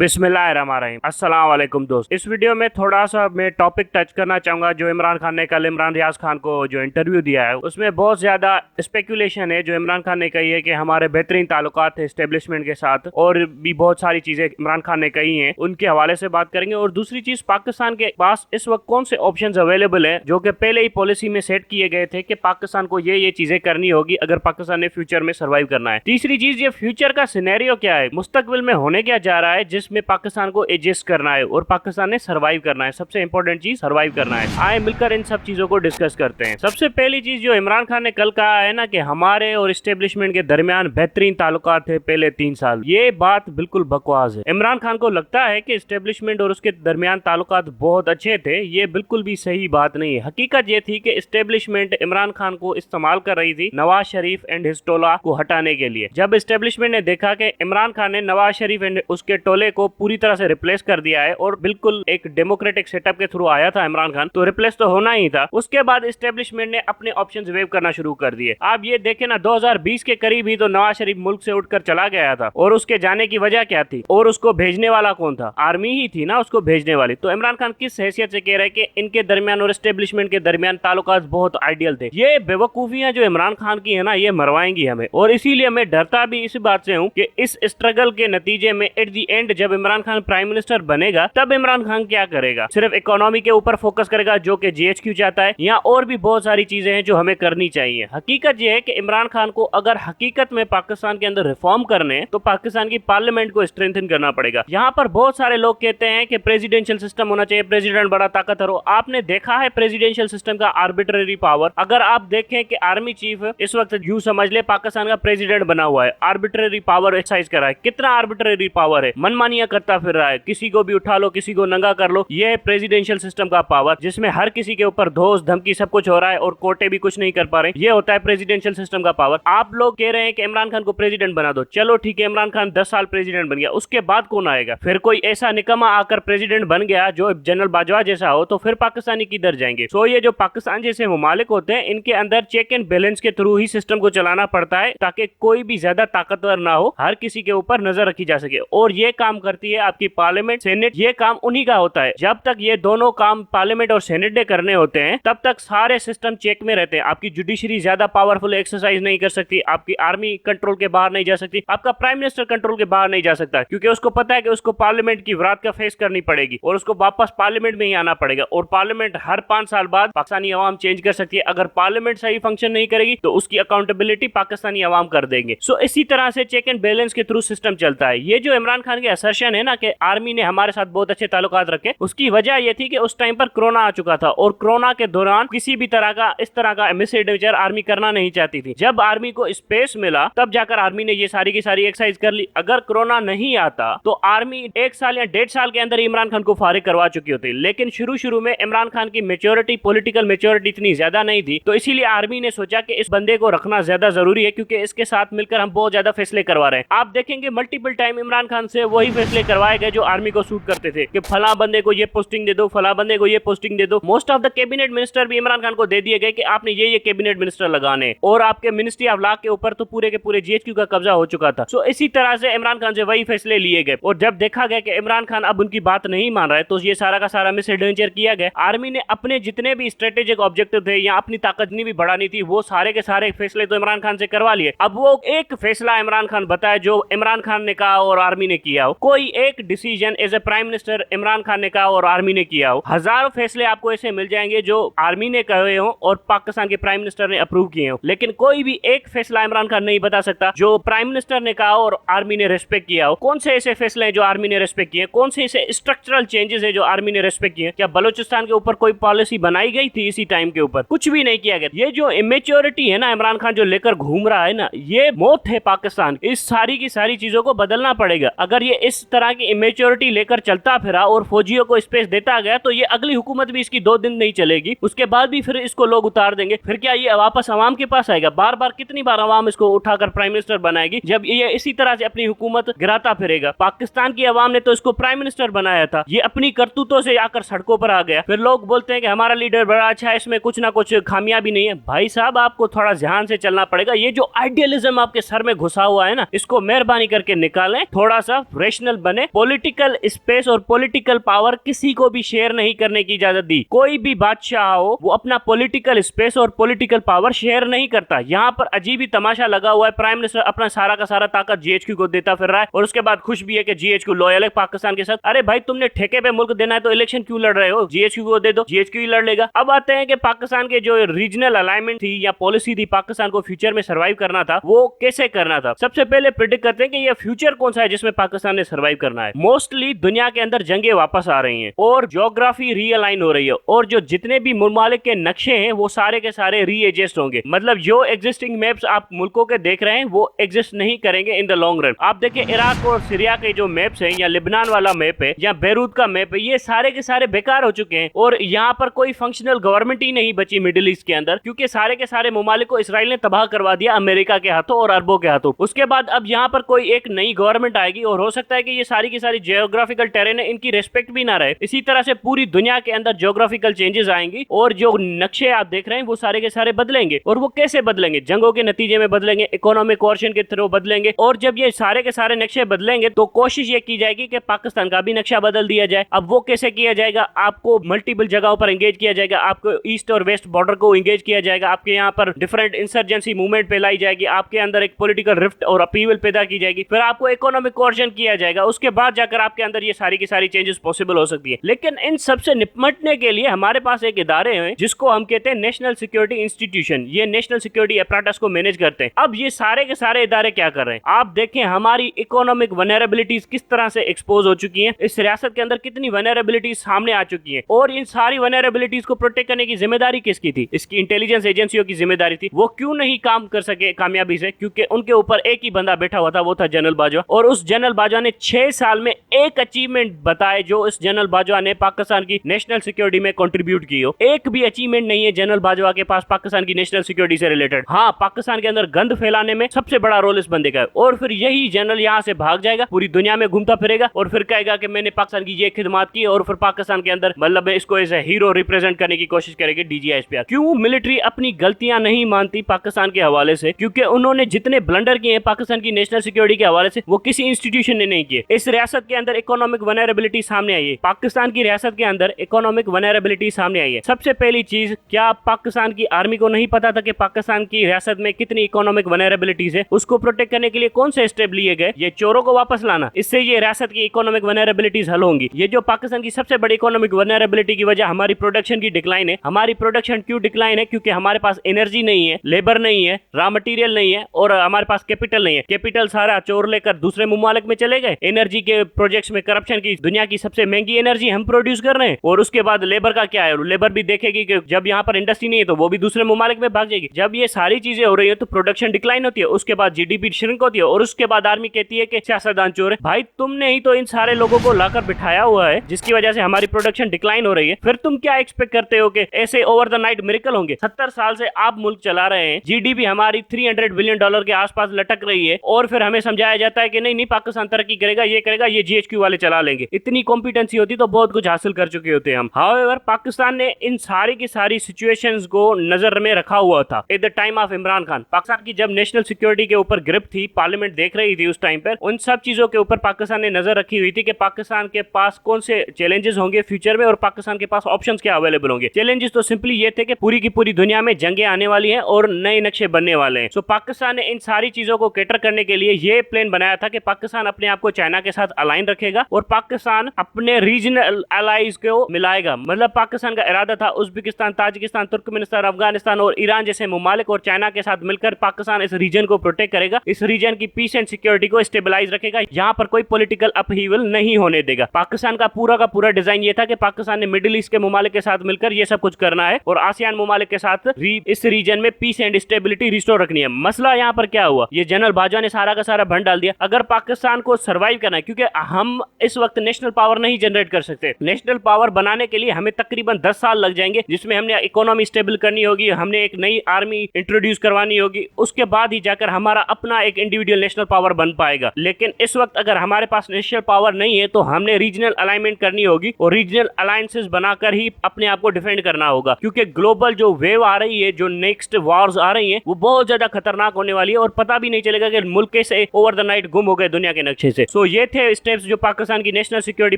बिस्मिल्लाहिर्रहमानिर्रहीम। अस्सलाम वालेकुम दोस्त। इस वीडियो में थोड़ा सा मैं टॉपिक टच करना चाहूंगा जो इमरान खान ने कल इमरान रियाज खान को जो इंटरव्यू दिया है उसमें बहुत ज्यादा स्पेकुलेशन है। जो इमरान खान ने कही है कि हमारे बेहतरीन ताल्लुकात है एस्टेब्लिशमेंट के साथ, और भी बहुत सारी चीजें इमरान खान ने कही हैं, उनके हवाले से बात करेंगे। और दूसरी चीज, पाकिस्तान के पास इस वक्त कौन से ऑप्शंस अवेलेबल है जो कि पहले ही पॉलिसी में सेट किए गए थे कि पाकिस्तान को ये चीजें करनी होगी अगर पाकिस्तान ने फ्यूचर में सर्वाइव करना है। तीसरी चीज, ये फ्यूचर का सिनेरियो क्या है, मुस्तकबिल में होने क्या जा रहा है जिसमें पाकिस्तान को एडजस्ट करना है और पाकिस्तान ने सर्वाइव करना है। सबसे इंपॉर्टेंट चीज सर्वाइव करना है। आए मिलकर इन सब चीजों को डिस्कस करते हैं। सबसे पहली चीज जो इमरान खान ने कल कहा है ना कि हमारे और एस्टेब्लिशमेंट के दरमियान बेहतरीन ताल्लुकात थे पहले 3 साल, ये बात बिल्कुल बकवास है। इमरान खान को लगता है कि एस्टेब्लिशमेंट और उसके दरमियान ताल्लुकात बहुत अच्छे थे, ये बिल्कुल भी सही बात नहीं है। हकीकत ये थी कि एस्टेब्लिशमेंट इमरान खान को इस्तेमाल कर रही थी नवाज शरीफ एंड हिज टोला को हटाने के लिए। जब एस्टेब्लिशमेंट ने देखा कि इमरान खान ने नवाज शरीफ एंड उसके टोले को पूरी तरह से रिप्लेस कर दिया है और बिल्कुल एक डेमोक्रेटिक सेटअप के थ्रू आया था इमरान खान, तो रिप्लेस तो होना ही था। उसके बाद एस्टेब्लिशमेंट ने अपने ऑप्शंस वेव करना शुरू कर दिए। आप ये देखें ना, 2020 के करीब ही तो नवाज शरीफ मुल्क से उठकर चला गया था, और उसके जाने की वजह क्या थी और उसको भेजने वाला कौन था? आर्मी ही थी ना उसको भेजने वाली। तो इमरान खान किस हैसियत से कह रहे हैं कि इनके दरमियान और एस्टेब्लिशमेंट के दरमियान ताल्लुकात बहुत आइडियल थे? ये बेवकूफियां जो इमरान खान की है ना, ये मरवाएंगी हमें। और इसीलिए मैं डरता भी इस बात से हूँ कि इस स्ट्रगल के नतीजे में एट दी एंड जब इमरान खान प्राइम मिनिस्टर बनेगा तब इमरान खान क्या करेगा? सिर्फ इकोनॉमी के ऊपर फोकस करेगा जो कि जीएचक्यू चाहता है, या और भी बहुत सारी चीजें हैं जो हमें करनी चाहिए? हकीकत यह है कि इमरान खान को अगर हकीकत में पाकिस्तान के अंदर रिफॉर्म करने हैं तो पाकिस्तान की पार्लियामेंट को स्ट्रेंथन करना पड़ेगा। यहाँ पर बहुत सारे लोग कहते हैं कि प्रेसिडेंशियल सिस्टम होना चाहिए, प्रेसिडेंट बड़ा ताकतवर हो। आपने देखा है प्रेसिडेंशियल सिस्टम का आर्बिट्ररी पावर? अगर आप देखें कि आर्मी चीफ इस वक्त यूं समझ ले पाकिस्तान का प्रेसिडेंट बना हुआ है, आर्बिट्ररी पावर एक्सरसाइज कर रहा है। कितना आर्बिट्ररी पावर है, मनमानियां करता फिर रहा है, किसी को भी उठा लो, किसी को नंगा कर लो। ये है प्रेसिडेंशियल सिस्टम का पावर, जिसमें हर किसी के ऊपर धोस धमकी सब कुछ हो रहा है और कोर्टे भी कुछ नहीं कर पा रहे। ये होता है प्रेसिडेंशियल सिस्टम का पावर। आप लोग कह रहे हैं कि इमरान खान को प्रेसिडेंट बना दो, चलो ठीक है, इमरान खान 10 साल प्रेसिडेंट बन गया, उसके बाद कौन आएगा? फिर कोई ऐसा निकम्मा आकर प्रेसिडेंट बन गया जो जनरल बाजवा जैसा हो, तो फिर पाकिस्तानी किधर जाएंगे? सो ये जो पाकिस्तान जैसे ममालिक होते हैं, इनके अंदर चेक एंड बैलेंस के थ्रू ही सिस्टम को चलाना पड़ता है ताकि कोई भी ज्यादा ताकतवर ना हो, हर किसी के ऊपर नजर रखी जा सके। और ये काम करती है आपकी पार्लियामेंट, सेनेट। ये काम उन्हीं का होता है। जब तक ये दोनों काम पार्लियामेंट और सेनेट ने करने होते हैं तब तक सारे सिस्टम चेक में रहते हैं। आपकी जुडिशरी ज्यादा पावरफुल एक्सरसाइज नहीं कर सकती, आपकी आर्मी कंट्रोल के बाहर नहीं जा सकती, आपका प्राइम मिनिस्टर कंट्रोल के बाहर नहीं जा सकता, क्योंकि उसको पता है कि उसको पार्लियामेंट की विराट का फेस करनी पड़ेगी और उसको वापस पार्लियामेंट में ही आना पड़ेगा। और पार्लियामेंट हर 5 साल बाद पाकिस्तानी अवाम चेंज कर सकती है। अगर पार्लियामेंट सही फंक्शन नहीं करेगी तो उसकी अकाउंटेबिलिटी पाकिस्तानी अवाम कर देंगे। सो इसी तरह से चेक एंड बैलेंस के थ्रू सिस्टम चलता है। ये जो इमरान खान के असर्शन है ना कि आर्मी ने हमारे साथ बहुत अच्छे ताल्लुकात रखे, उसकी वजह यह थी कि उस टाइम पर कोरोना आ चुका था और कोरोना के दौरान किसी भी तरह का इस तरह का मिसएडवेंचर आर्मी करना नहीं चाहती थी। जब आर्मी को स्पेस मिला तब जाकर आर्मी ने ये सारी की सारी एक्सरसाइज कर ली। अगर कोरोना नहीं आता तो आर्मी 1 साल या 1.5 साल के अंदर इमरान खान को फारिग करवा चुकी होती। लेकिन शुरू में इमरान खान की मेच्योरिटी, पॉलिटिकल मेच्योरिटी इतनी ज्यादा नहीं थी, तो इसीलिए आर्मी ने सोचा कि इस बंदे को रखना ज्यादा जरूरी है क्योंकि इसके साथ मिलकर हम बहुत ज्यादा फैसले करवा रहे हैं। आप देखेंगे मल्टीपल टाइम इमरान खान से वही फैसले करवाए गए जो आर्मी को सूट करते थे कि फला बंदे को ये पोस्टिंग दे दो, फला बंदे को ये पोस्टिंग दे दो। Most of the cabinet minister भी इमरान खान को दे दिए गए कि आपने ये कैबिनेट मिनिस्टर लगाने, और आपके मिनिस्ट्री ऑफ लॉ के ऊपर तो पूरे के पूरे जीएचक्यू का कब्जा हो चुका था। सो इसी तरह से इमरान खान से वही फैसले लिए गए। और जब देखा गया कि इमरान खान अब उनकी बात नहीं मान रहा है तो ये सारा का सारा मिसएडवेंचर किया गया। आर्मी ने अपने जितने भी स्ट्रेटेजिक ऑब्जेक्टिव थे या अपनी ताकत जितनी भी बढ़ानी थी वो सारे के सारे फैसले तो इमरान खान से करवा लिए। अब वो एक फैसला इमरान खान बताए जो इमरान खान ने कहा और आर्मी ने किया हो। कोई एक decision as a prime minister Imran Khan ने कहा और आर्मी ने किया हो। हजारों फैसले आपको ऐसे मिल जाएंगे जो आर्मी ने कहे हो और पाकिस्तान के प्राइम मिनिस्टर ने अप्रूव किए हो, लेकिन कोई भी एक फैसला इमरान खान नहीं बता सकता जो प्राइम मिनिस्टर ने कहा और आर्मी ने रेस्पेक्ट किया हो। कौन से ऐसे फैसले हैं जो आर्मी ने रेस्पेक्ट किए? कौन से ऐसे स्ट्रक्चरल चेंजेस है जो आर्मी ने रेस्पेक्ट किए? क्या बलोचिस्तान के ऊपर कोई पॉलिसी बनाई गई थी इसी टाइम के ऊपर? कुछ भी नहीं किया गया। ये जो इमेच्योरिटी है ना इमरान खान जो लेकर घूम रहा है ना, ये मौत है पाकिस्तान। इस सारी की सारी चीजों को बदलना पड़ेगा। अगर ये इस तरह की इमेच्योरिटी लेकर चलता फिरा और फौजियों को स्पेस देता गया तो ये अगली हुकूमत भी इसकी 2 दिन नहीं चलेगी, उसके बाद भी फिर इसको लोग उतार देंगे। फिर क्या ये वापस अवाम के पास आएगा? बार बार कितनी बार अवाम इसको उठाकर प्राइम मिनिस्टर बनाएगी जब ये इसी तरह से अपनी हुकूमत गिराता फिरेगा? पाकिस्तान की अवाम ने तो इसको प्राइम मिनिस्टर बनाया था, ये अपनी करतूतों से आकर सड़कों पर आ गया। फिर लोग बोलते हैं कि हमारा लीडर बड़ा अच्छा है, इसमें कुछ ना कुछ खामियां भी नहीं है। भाई साहब, आपको थोड़ा ध्यान से चलना पड़ेगा। ये जो आइडियलिज्म आपके सर में घुसा हुआ है ना, इसको मेहरबानी करके निकालें, थोड़ा सा रेशनल रीजनल बने, पॉलिटिकल स्पेस और पॉलिटिकल पावर किसी को भी शेयर नहीं करने की इजाजत दी। कोई भी बादशाह हो वो अपना पॉलिटिकल स्पेस और पॉलिटिकल पावर शेयर नहीं करता। यहाँ पर अजीब ही तमाशा लगा हुआ है, प्राइम मिनिस्टर अपना सारा का सारा ताकत जीएचक्यू को देता फिर रहा है और उसके बाद खुश भी है कि जीएचक्यू लॉयल है पाकिस्तान के साथ। अरे भाई तुमने ठेके पे मुल्क देना है तो इलेक्शन क्यों लड़ रहे हो, जीएचक्यू को दे दो, जीएचक्यू ही लड़ लेगा। अब आते हैं कि पाकिस्तान के जो रीजनल अलाइनमेंट थी या पॉलिसी थी पाकिस्तान को फ्यूचर में सर्वाइव करना था, वो कैसे करना था। सबसे पहले प्रिडिक्ट करते हैं कि ये फ्यूचर कौन सा है जिसमें पाकिस्तान ने सर्वाइव करना है। मोस्टली दुनिया के अंदर जंगें वापस आ रही हैं और ज्योग्राफी रीअलाइन हो रही है और जो जितने भी ममालिक के नक्शे हैं वो सारे के सारे रीएडजस्ट होंगे। मतलब जो एग्जिस्टिंग मैप्स आप मुल्कों के देख रहे हैं वो एग्जिस्ट नहीं करेंगे इन द लॉन्ग रन। आप देखिए इराक और सीरिया के जो मैप्स हैं या लिबनान वाला मैप है या बेरूत का मैप है, ये सारे के सारे बेकार हो चुके हैं और यहाँ पर कोई फंक्शनल गवर्नमेंट ही नहीं बची मिडिल ईस्ट के अंदर, क्योंकि सारे के सारे ममालिक को इसराइल ने तबाह करवा दिया अमेरिका के हाथों और अरबों के हाथों। उसके बाद अब यहाँ पर कोई एक नई गवर्नमेंट आएगी और हो सकता है कि ये सारी की सारी जियोग्राफिकल टेरेन है इनकी रेस्पेक्ट भी ना रहे। इसी तरह से पूरी दुनिया के अंदर जियोग्राफिकल चेंजेस आएंगी और जो नक्शे आप देख रहे हैं वो सारे के सारे बदलेंगे। और वो कैसे बदलेंगे? जंगों के नतीजे में बदलेंगे, इकोनॉमिक कोऑर्डिनेशन के थ्रू बदलेंगे। और जब ये सारे के सारे नक्शे बदलेंगे तो कोशिश ये की जाएगी कि पाकिस्तान का भी नक्शा बदल दिया जाए। अब वो कैसे किया जाएगा? आपको मल्टीपल जगहों पर एंगेज किया जाएगा, आपको ईस्ट और वेस्ट बॉर्डर को एंगेज किया जाएगा, आपके यहाँ पर डिफरेंट इंसर्जेंसी मूवमेंट फैलाई जाएगी, आपके अंदर एक पॉलिटिकल रिफ्ट और अपीवल पैदा की जाएगी, फिर आपको इकोनॉमिक कोऑर्डिनेशन किया जाएगा। उसके बाद जाकर आपके अंदर ये सारी की सारी चेंजेस पॉसिबल हो सकती है। लेकिन इन सबसे निपटने के लिए हमारे पास एक इदारे हैं जिसको हम कहते हैं नेशनल सिक्योरिटी इंस्टीट्यूशन। ये नेशनल सिक्योरिटी अपराटस को मैनेज करते हैं। अब ये सारे के सारे इदारे क्या कर रहे हैं? आप देखें हमारी इकोनॉमिक वनरेबिलिटीज किस तरह से एक्सपोज हो चुकी हैं, इस रियासत के अंदर कितनी वनरेबिलिटीज सामने आ चुकी हैं और इन सारी वनरेबिलिटीज को प्रोटेक्ट करने की जिम्मेदारी किसकी थी? इसकी इंटेलिजेंस एजेंसियों की जिम्मेदारी थी। वो क्यों नहीं काम कर सके कामयाबी से? क्योंकि उनके ऊपर एक ही बंदा बैठा हुआ था, वो था जनरल बाजवा। और उस जनरल बाजवा ने 6 साल में एक अचीवमेंट बताए जो इस जनरल बाजवा ने पाकिस्तान की नेशनल सिक्योरिटी में कंट्रीब्यूट की हो। एक भी अचीवमेंट नहीं है जनरल बाजवा के पास पाकिस्तान की नेशनल सिक्योरिटी से रिलेटेड। हाँ, पाकिस्तान के अंदर गंद फैलाने में सबसे बड़ा रोल इस बंदे का है। और फिर यही जनरल यहाँ से भाग जाएगा, पूरी दुनिया में घूमता फिरेगा और फिर कहेगा कि मैंने पाकिस्तान की ये खिदमत की और फिर पाकिस्तान के अंदर मतलब इसको एज ए हीरो रिप्रेजेंट करने की कोशिश करेगी डीजीआईएसपीआर। क्यों मिलिट्री अपनी गलतियां नहीं मानती पाकिस्तान के हवाले से? क्योंकि उन्होंने जितने ब्लंडर किए हैं पाकिस्तान की नेशनल सिक्योरिटी के हवाले से वो किसी इंस्टीट्यूशन ने नहीं किए। इस रियासत के अंदर इकोनॉमिक वनरेबिलिटी सामने आई है, पाकिस्तान की रियासत के अंदर इकोनॉमिक वनरेबिलिटी सामने आई है। सबसे पहली चीज, क्या पाकिस्तान की आर्मी को नहीं पता था कि पाकिस्तान की रियासत में कितनी इकोनॉमिक वनरेबिलिटीज है? उसको प्रोटेक्ट करने के लिए कौन से स्टेप लिए गए? ये चोरों को वापस लाना, इससे ये रियासत की इकोनॉमिक वनरेबिलिटीज हल होंगी। ये जो पाकिस्तान की सबसे बड़ी इकोनॉमिक वनरेबिलिटी की वजह हमारी प्रोडक्शन की डिक्लाइन है। हमारी प्रोडक्शन क्यों डिक्लाइन है? क्योंकि हमारे पास एनर्जी नहीं है, लेबर नहीं है, रॉ मटेरियल नहीं है और हमारे पास कैपिटल नहीं है। कैपिटल सारा चोर लेकर दूसरे मुमालिक में चले गए। एनर्जी के प्रोजेक्ट्स में करप्शन की, दुनिया की सबसे महंगी एनर्जी हम प्रोड्यूस कर रहे हैं। और उसके बाद लेबर का क्या है? लेबर भी देखेगी कि जब यहाँ पर इंडस्ट्री नहीं है तो वो भी दूसरे मुमालिक में भाग जाएगी। जब ये सारी चीजें हो रही है तो प्रोडक्शन डिक्लाइन होती है, उसके बाद जीडीपी श्रिंक होती है और उसके बाद आर्मी कहती है कि सियासतदान चोर है। भाई तुमने ही तो इन सारे लोगों को लाकर बिठाया हुआ है जिसकी वजह से हमारी प्रोडक्शन डिक्लाइन हो रही है। फिर तुम क्या एक्सपेक्ट करते हो कि ऐसे ओवर द नाइट मिरेकल होंगे? 70 साल से आप मुल्क चला रहे हैं, जीडीपी हमारी $300 बिलियन के आसपास लटक रही है और फिर हमें समझाया जाता है कि नहीं नहीं पाकिस्तान तरक्की करेगा, ये करेगा, ये जीएचक्यू वाले चला लेंगे। इतनी कॉम्पिटेंसी होती तो बहुत कुछ हासिल कर चुके होते हम। हाउएवर पाकिस्तान ने इन सारी की सारी सिचुएशंस को नजर में रखा हुआ था at the time of Imran Khan. Pakistan की जब नेशनल सिक्योरिटी के ऊपर ग्रिप थी, पार्लियामेंट देख रही थी उस टाइम पर, उन सब चीजों के ऊपर पाकिस्तान ने नजर रखी हुई थी कि पाकिस्तान के पास कौन से चैलेंजेस होंगे फ्यूचर में और पाकिस्तान के पास ऑप्शंस क्या अवेलेबल होंगे। चैलेंजेस तो सिंपली ये थे कि पूरी की पूरी दुनिया में जंगें आने वाली हैं और नए नक्शे बनने वाले हैं। सो पाकिस्तान ने इन सारी चीजों को कैटर करने के लिए ये प्लान बनाया था कि पाकिस्तान अपने आप को चाइना के साथ अलाइन रखेगा और पाकिस्तान अपने रीजनल एलाइज को मिलाएगा। मतलब पाकिस्तान का इरादा था उज्बेकिस्तान, ताजिकिस्तान, तुर्कमेनिस्तान, अफगानिस्तान और ईरान जैसे मुमालिक और चाइना के साथ मिलकर पाकिस्तान इस रीजन को प्रोटेक्ट करेगा, इस रीजन की पीस एंड सिक्योरिटी को स्टेबलाइज रखेगा, यहाँ पर कोई पॉलिटिकल अपहीवल नहीं होने देगा। पाकिस्तान का पूरा डिजाइन ये था कि पाकिस्तान ने मिडिल ईस्ट के मुमालिक के साथ मिलकर ये सब कुछ करना है और आसियान मुमालिक के साथ इस रीजन में पीस एंड स्टेबिलिटी रिस्टोर रखनी है। मसला यहाँ पर क्या हुआ? ये जनरल बाजवा ने सारा का सारा भंड डाल दिया। अगर पाकिस्तान को सर्वाइव करना है, क्योंकि हम इस वक्त नेशनल पावर नहीं जनरेट कर सकते, नेशनल पावर बनाने के लिए हमें तकरीबन 10 साल लग जाएंगे, जिसमें हमने इकोनॉमी स्टेबल करनी होगी, हमने एक नई आर्मी इंट्रोड्यूस करवानी होगी, उसके बाद ही जाकर हमारा अपना एक इंडिविजुअल नेशनल पावर बन पाएगा। लेकिन इस वक्त अगर हमारे पास नेशनल पावर नहीं है तो हमने रीजनल अलाइनमेंट करनी होगी और रीजनल अलायंसेस बनाकर ही अपने आप को डिफेंड करना होगा, क्योंकि ग्लोबल जो वेव आ रही है, जो नेक्स्ट वॉर्स आ रही हैं, वो बहुत ज्यादा खतरनाक होने वाली है और पता भी नहीं चलेगा कि मुल्क कैसे ओवर द नाइट गुम हो गए दुनिया के नक्शे से। सो ये थे स्टेप्स जो पाकिस्तान की नेशनल सिक्योरिटी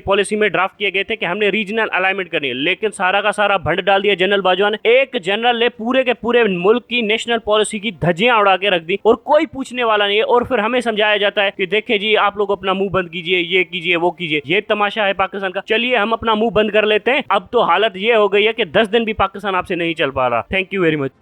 पॉलिसी में ड्राफ्ट किए गए थे कि हमने रीजनल अलाइनमेंट करनी है, लेकिन सारा का सारा भंड डाल दिया जनरल बाजवा ने। एक जनरल ने पूरे के पूरे मुल्क की नेशनल पॉलिसी की धज्जियां उड़ा के रख दी और कोई पूछने वाला नहीं है, और फिर हमें समझाया जाता है कि देखिए जी आप लोग अपना मुंह बंद कीजिए, ये कीजिए, वो कीजिए। ये तमाशा है पाकिस्तान का। चलिए हम अपना मुंह बंद कर लेते हैं। अब तो हालत ये हो गई है कि 10 दिन भी पाकिस्तान आपसे नहीं चल पा रहा। Thank you very much.